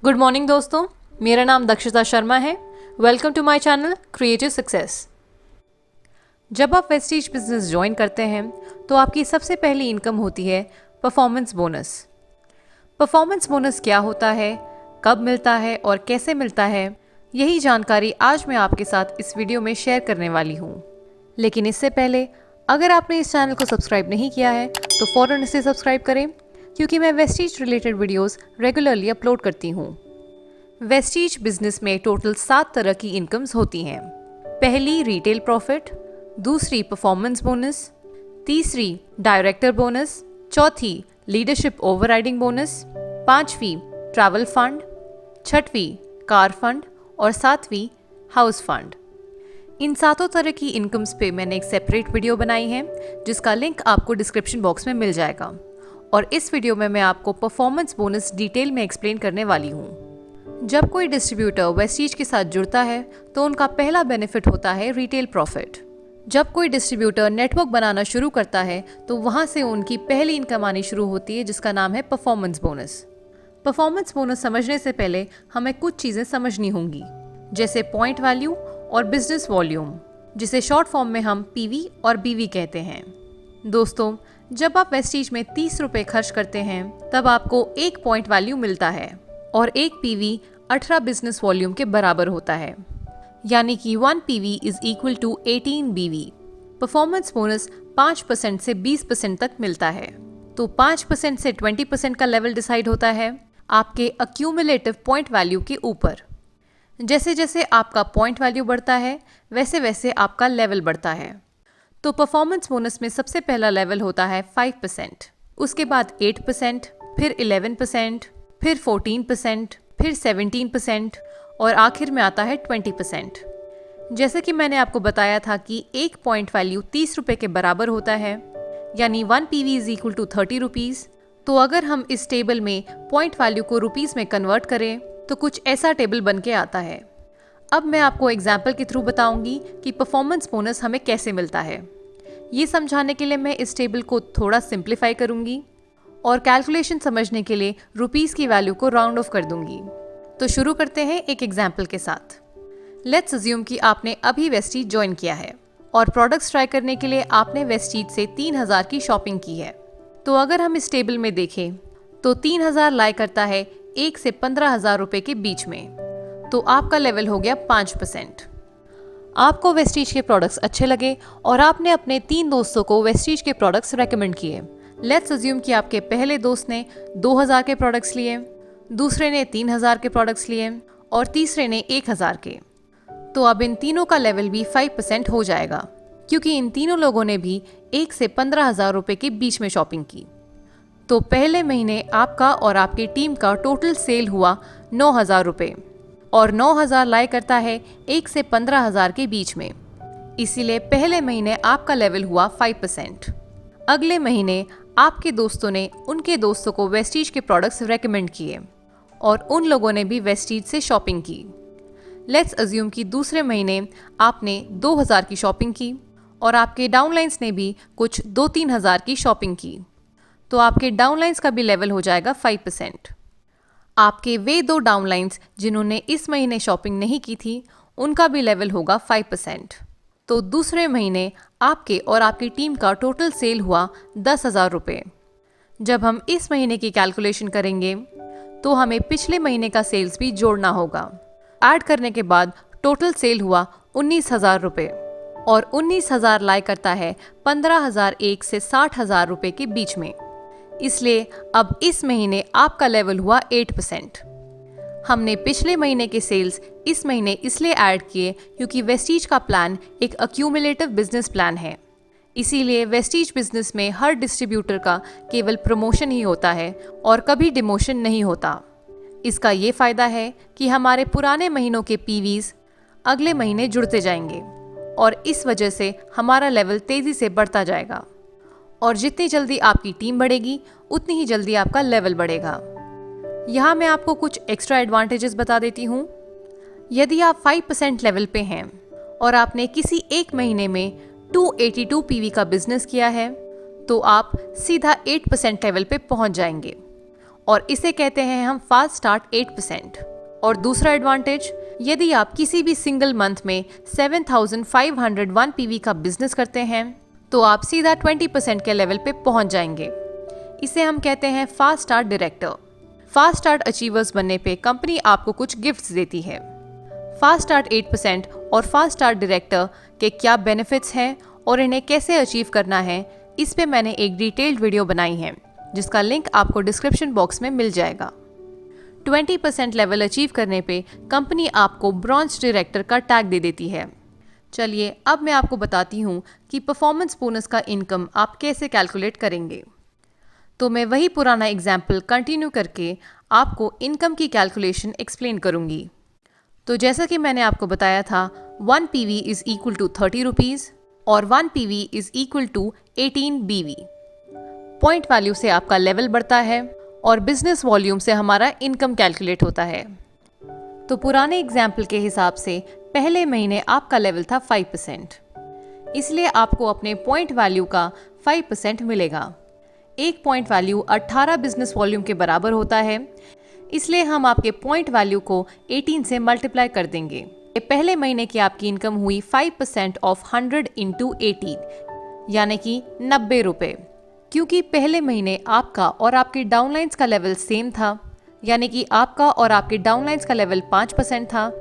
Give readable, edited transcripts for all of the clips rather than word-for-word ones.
Good morning दोस्तों, मेरा नाम दक्षिता शर्मा है। Welcome to my channel creative success. जब आप वेस्टीज बिजनेस ज्वाइन करते हैं तो आपकी सबसे पहली इनकम होती है परफॉर्मेंस बोनस। परफॉर्मेंस बोनस क्या होता है, कब मिलता है और कैसे मिलता है, यही जानकारी आज मैं आपके साथ इस वीडियो में शेयर करने वाली हूँ। लेकिन इससे पहले अगर आपने इस चैनल को सब्सक्राइब नहीं किया है तो फ़ौरन इसे सब्सक्राइब करें, क्योंकि मैं Vestige related videos regularly upload करती हूँ। वेस्टीज बिजनेस में टोटल 7 तरह की इनकम्स होती हैं। पहली रिटेल प्रॉफिट, दूसरी परफॉर्मेंस बोनस, तीसरी डायरेक्टर बोनस, चौथी लीडरशिप ओवरराइडिंग बोनस, पांचवी ट्रैवल फंड, छठवीं कार फंड और सातवीं हाउस फंड। इन 7 तरह की इनकम्स पे मैंने एक सेपरेट वीडियो बनाई है जिसका लिंक आपको डिस्क्रिप्शन बॉक्स में मिल जाएगा, और इस वीडियो में मैं आपको परफॉर्मेंस बोनस डिटेल में एक्सप्लेन करने वाली हूँ। जब कोई डिस्ट्रीब्यूटर वेस्टीज के साथ जुड़ता है तो उनका पहला बेनिफिट होता है रिटेल प्रॉफिट। जब कोई डिस्ट्रीब्यूटर नेटवर्क बनाना शुरू करता है तो वहाँ से उनकी पहली इनकम आनी शुरू होती है, जिसका नाम है परफॉर्मेंस बोनस। परफॉर्मेंस बोनस समझने से पहले हमें कुछ चीज़ें समझनी होंगी, जैसे पॉइंट वैल्यू और बिजनेस वॉल्यूम, जिसे शॉर्ट फॉर्म में हम पीवी और बीवी कहते हैं। दोस्तों, जब आप वेस्टीज में 30 रुपये खर्च करते हैं तब आपको 1 पॉइंट वैल्यू मिलता है और 1 पीवी 18 बिजनेस वॉल्यूम के बराबर होता है, यानी कि 1 पीवी इज इक्वल टू 18 बीवी। परफॉर्मेंस बोनस 5% से 20% तक मिलता है। तो 5% से 20% का लेवल डिसाइड होता है आपके अक्यूमुलेटिव पॉइंट वैल्यू के ऊपर। जैसे जैसे आपका पॉइंट वैल्यू बढ़ता है वैसे वैसे आपका लेवल बढ़ता है। तो परफॉर्मेंस बोनस में सबसे पहला लेवल होता है 5%, उसके बाद 8%, फिर 11%, फिर 14%, फिर 17% और आखिर में आता है 20%। जैसे कि मैंने आपको बताया था कि 1 पॉइंट वैल्यू 30 रुपये के बराबर होता है, यानी 1 PV is equal to 30 rupees. तो अगर हम इस टेबल में पॉइंट वैल्यू को रुपीज़ में कन्वर्ट करें तो कुछ ऐसा टेबल बन के आता है। अब मैं आपको एग्जाम्पल के थ्रू बताऊंगी कि परफॉर्मेंस बोनस हमें कैसे मिलता है। ये समझाने के लिए मैं इस टेबल को थोड़ा सिंप्लीफाई करूंगी और कैलकुलेशन समझने के लिए रुपीस की वैल्यू को राउंड ऑफ कर दूंगी। तो शुरू करते हैं एक एग्जाम्पल के साथ। लेट्स अज्यूम कि आपने अभी वेस्टीज ज्वाइन किया है और प्रोडक्ट्स ट्राई करने के लिए आपने वेस्टीज से 3000 की शॉपिंग की है। तो अगर हम इस टेबल में देखें तो 3000 लाई करता है 1 से 15,000 रुपये के बीच में। तो आपका लेवल हो गया 5%। आपको वेस्टीज के प्रोडक्ट्स अच्छे लगे और आपने अपने 3 दोस्तों को वेस्टीज के प्रोडक्ट्स रेकमेंड किए। लेट्स अज्यूम कि आपके पहले दोस्त ने 2000 के प्रोडक्ट्स लिए, दूसरे ने 3000 के प्रोडक्ट्स लिए और तीसरे ने 1000 के। तो अब इन तीनों का लेवल भी 5% हो जाएगा, क्योंकि इन तीनों लोगों ने भी 1 से 15,000 रुपये के बीच में शॉपिंग की। तो पहले महीने आपका और आपकी टीम का टोटल सेल हुआ 9,000 रुपये, और 9,000 लाई करता है 1 से 15,000 के बीच में। इसीलिए पहले महीने आपका लेवल हुआ 5%। अगले महीने आपके दोस्तों ने उनके दोस्तों को वेस्टीज के प्रोडक्ट्स रेकमेंड किए और उन लोगों ने भी वेस्टीज से शॉपिंग की। लेट्स अज्यूम कि दूसरे महीने आपने 2,000 की शॉपिंग की और आपके डाउनलाइंस ने भी कुछ 2-3 हज़ार की शॉपिंग की। तो आपके डाउनलाइंस का भी लेवल हो जाएगा 5%। आपके वे 2 डाउनलाइंस जिन्होंने इस महीने शॉपिंग नहीं की थी, उनका भी लेवल होगा 5%। तो दूसरे महीने आपके और आपकी टीम का टोटल सेल हुआ 10,000 रुपये। जब हम इस महीने की कैलकुलेशन करेंगे तो हमें पिछले महीने का सेल्स भी जोड़ना होगा। ऐड करने के बाद टोटल सेल हुआ 19,000 रुपये, और 19,000 लाई करता है 15,001 से 60,000 रुपये के बीच में। इसलिए अब इस महीने आपका लेवल हुआ 8%। हमने पिछले महीने के सेल्स इस महीने इसलिए ऐड किए क्योंकि वेस्टीज का प्लान एक अक्यूमुलेटिव बिजनेस प्लान है। इसीलिए वेस्टीज बिजनेस में हर डिस्ट्रीब्यूटर का केवल प्रमोशन ही होता है और कभी डिमोशन नहीं होता। इसका ये फ़ायदा है कि हमारे पुराने महीनों के पीवीज अगले महीने जुड़ते जाएंगे और इस वजह से हमारा लेवल तेज़ी से बढ़ता जाएगा, और जितनी जल्दी आपकी टीम बढ़ेगी उतनी ही जल्दी आपका लेवल बढ़ेगा। यहाँ मैं आपको कुछ एक्स्ट्रा एडवांटेजेस बता देती हूँ। यदि आप 5% लेवल पे हैं और आपने किसी एक महीने में 282 पीवी का बिजनेस किया है तो आप सीधा 8% लेवल पे पहुँच जाएंगे, और इसे कहते हैं हम फास्ट स्टार्ट 8%। और दूसरा एडवांटेज, यदि आप किसी भी सिंगल मंथ में 7,501 पीवी का बिजनेस करते हैं तो आप सीधा 20% के लेवल पे पहुंच जाएंगे। इसे हम कहते हैं fast start director. Fast start achievers बनने पे कंपनी आपको कुछ गिफ्ट्स देती है। फास्ट स्टार्ट 8% और फास्ट स्टार्ट डायरेक्टर के क्या बेनिफिट्स हैं और इन्हें कैसे अचीव करना है, इस पे मैंने एक डिटेल्ड वीडियो बनाई है जिसका लिंक आपको डिस्क्रिप्शन बॉक्स में मिल जाएगा। 20% लेवल अचीव करने पे कंपनी आपको ब्रॉन्ज डायरेक्टर का टैग दे देती है। चलिए अब मैं आपको बताती हूँ कि परफॉर्मेंस बोनस का इनकम आप कैसे कैलकुलेट करेंगे। तो मैं वही पुराना एग्जाम्पल कंटिन्यू करके आपको इनकम की कैलकुलेशन एक्सप्लेन करूँगी। तो जैसा कि मैंने आपको बताया था, 1 PV is equal to 30 rupees और 1 PV is equal to 18 BV। Point value से आपका लेवल बढ़ता है और बिजनेस वॉल्यूम से हमारा इनकम कैलकुलेट होता है। तो पुराने एग्जाम्पल के हिसाब से पहले महीने आपका लेवल था 5%, इसलिए आपको अपने पॉइंट वैल्यू का 5% मिलेगा। एक पॉइंट वैल्यू 18 बिजनेस वॉल्यूम के बराबर होता है, इसलिए हम आपके पॉइंट वैल्यू को 18 से मल्टीप्लाई कर देंगे। पहले महीने की आपकी इनकम हुई 5% ऑफ 100 इंटू 18 यानी कि 90 रुपये। क्योंकि पहले महीने आपका और आपके डाउनलाइंस का लेवल सेम था, यानी कि आपका और आपके डाउनलाइंस का लेवल 5% था,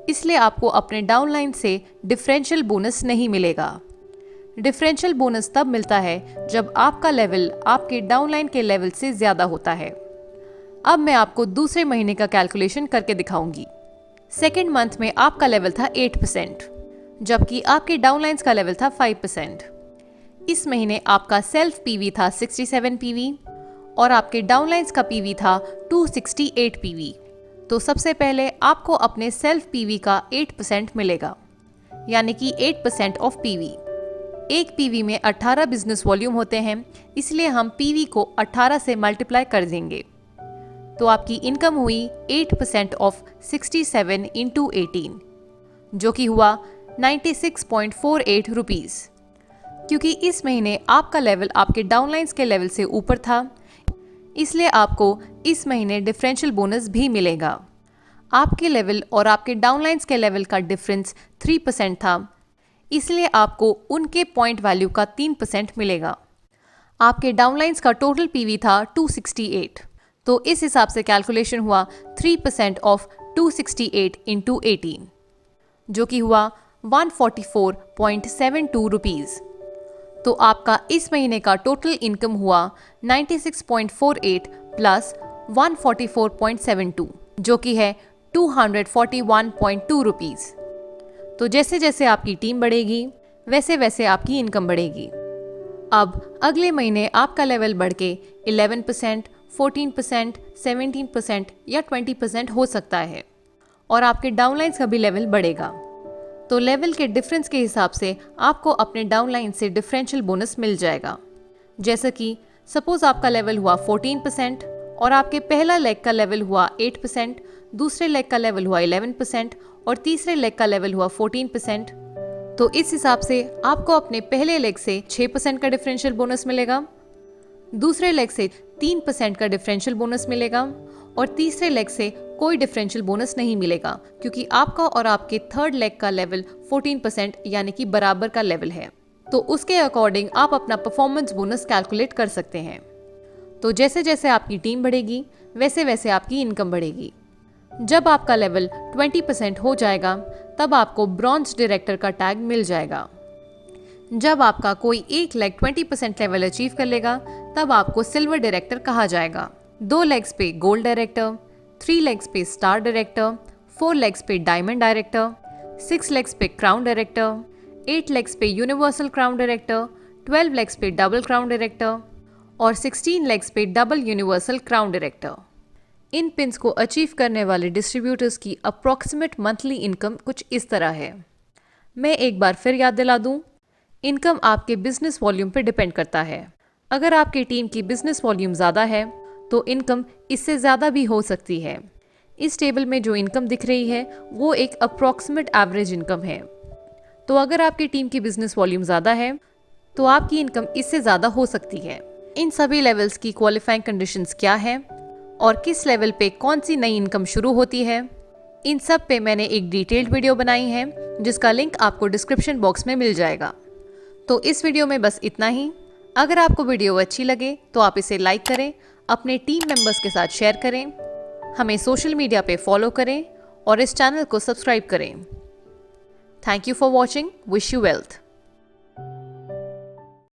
इसलिए आपको अपने डाउनलाइन से डिफरेंशियल बोनस नहीं मिलेगा। डिफरेंशियल बोनस तब मिलता है जब आपका लेवल आपके डाउनलाइन के लेवल से ज़्यादा होता है। अब मैं आपको दूसरे महीने का कैलकुलेशन करके दिखाऊंगी। सेकेंड मंथ में आपका लेवल था 8%, जबकि आपके डाउनलाइंस का लेवल था 5%। इस महीने आपका सेल्फ पीवी था 67 पीवी और आपके डाउनलाइंस का पीवी था 268 पीवी। तो सबसे पहले आपको अपने सेल्फ पीवी का 8% मिलेगा, यानी कि 8% ऑफ पीवी। एक पीवी में 18 बिजनेस वॉल्यूम होते हैं, इसलिए हम पीवी को 18 से मल्टीप्लाई कर देंगे। तो आपकी इनकम हुई 8% ऑफ 67 इंटू 18, जो कि हुआ 96.48 रुपीज़। क्योंकि इस महीने आपका लेवल आपके डाउनलाइंस के लेवल से ऊपर था, इसलिए आपको इस महीने डिफरेंशियल बोनस भी मिलेगा। आपके लेवल और आपके डाउनलाइंस के लेवल का डिफरेंस 3% था, इसलिए आपको उनके पॉइंट वैल्यू का 3% मिलेगा। आपके डाउनलाइंस का टोटल पीवी था 268, तो इस हिसाब से कैलकुलेशन हुआ 3% ऑफ 268 इंटू 18, जो कि हुआ 144.72 रुपीज़। तो आपका इस महीने का टोटल इनकम हुआ 96.48 प्लस 144.72, जो कि है 241.2 रुपीज़। तो जैसे जैसे आपकी टीम बढ़ेगी वैसे वैसे आपकी इनकम बढ़ेगी। अब अगले महीने आपका लेवल बढ़ के 11%, 14%, 17% या 20% हो सकता है और आपके डाउनलाइंस का भी लेवल बढ़ेगा। तो लेवल के डिफरेंस के हिसाब से आपको अपने डाउनलाइन से डिफरेंशियल बोनस मिल जाएगा। जैसे कि सपोज आपका लेवल हुआ 14% और आपके पहला लेग का लेवल हुआ 8%, दूसरे लेग का लेवल हुआ 11% और तीसरे लेग का लेवल हुआ 14%। तो इस हिसाब से आपको अपने पहले लेग से 6% का डिफरेंशियल बोनस मिलेगा, दूसरे लेग से 3% का डिफरेंशियल बोनस मिलेगा और तीसरे लेग से कोई डिफरेंशियल बोनस नहीं मिलेगा, क्योंकि आपका और आपके थर्ड लेग का लेवल 14% यानी कि बराबर का लेवल है। तो उसके अकॉर्डिंग आप अपना परफॉर्मेंस बोनस कैलकुलेट कर सकते हैं। तो जैसे जैसे आपकी टीम बढ़ेगी वैसे वैसे आपकी इनकम बढ़ेगी। जब आपका लेवल 20% हो जाएगा तब आपको ब्रॉन्ज डायरेक्टर का टैग मिल जाएगा। जब आपका कोई एक लेग 20% लेवल अचीव कर लेगा तब आपको सिल्वर डायरेक्टर कहा जाएगा। 2 लेग्स पे गोल्ड डायरेक्टर, 3 लेग्स पे स्टार डायरेक्टर, 4 लेग्स पे डायमंड डायरेक्टर, 6 लेग्स पे क्राउन डायरेक्टर, 8 लेग्स पे यूनिवर्सल क्राउन डायरेक्टर, 12 लेग्स पे डबल क्राउन डायरेक्टर और 16 लेग्स पे डबल यूनिवर्सल क्राउन डायरेक्टर। इन पिन्स को अचीव करने वाले डिस्ट्रीब्यूटर्स की अप्रॉक्सीमेट मंथली इनकम कुछ इस तरह है। मैं एक बार फिर याद दिला दूं, इनकम आपके बिजनेस वॉल्यूम पर डिपेंड करता है। अगर आपकी टीम की बिजनेस वॉल्यूम ज़्यादा है तो इनकम इससे ज़्यादा भी हो सकती है। इस टेबल में जो इनकम दिख रही है वो एक अप्रॉक्सीमेट एवरेज इनकम है। तो अगर आपकी टीम की बिजनेस वॉल्यूम ज़्यादा है तो आपकी इनकम इससे ज़्यादा हो सकती है। इन सभी लेवल्स की क्वालिफाइंग कंडीशंस क्या है और किस लेवल पे कौन सी नई इनकम शुरू होती है, इन सब पे मैंने एक डिटेल्ड वीडियो बनाई है जिसका लिंक आपको डिस्क्रिप्शन बॉक्स में मिल जाएगा। तो इस वीडियो में बस इतना ही। अगर आपको वीडियो अच्छी लगे तो आप इसे लाइक करें, अपने टीम मेंबर्स के साथ शेयर करें, हमें सोशल मीडिया पे फॉलो करें और इस चैनल को सब्सक्राइब करें। Thank you for watching. Wish you wealth.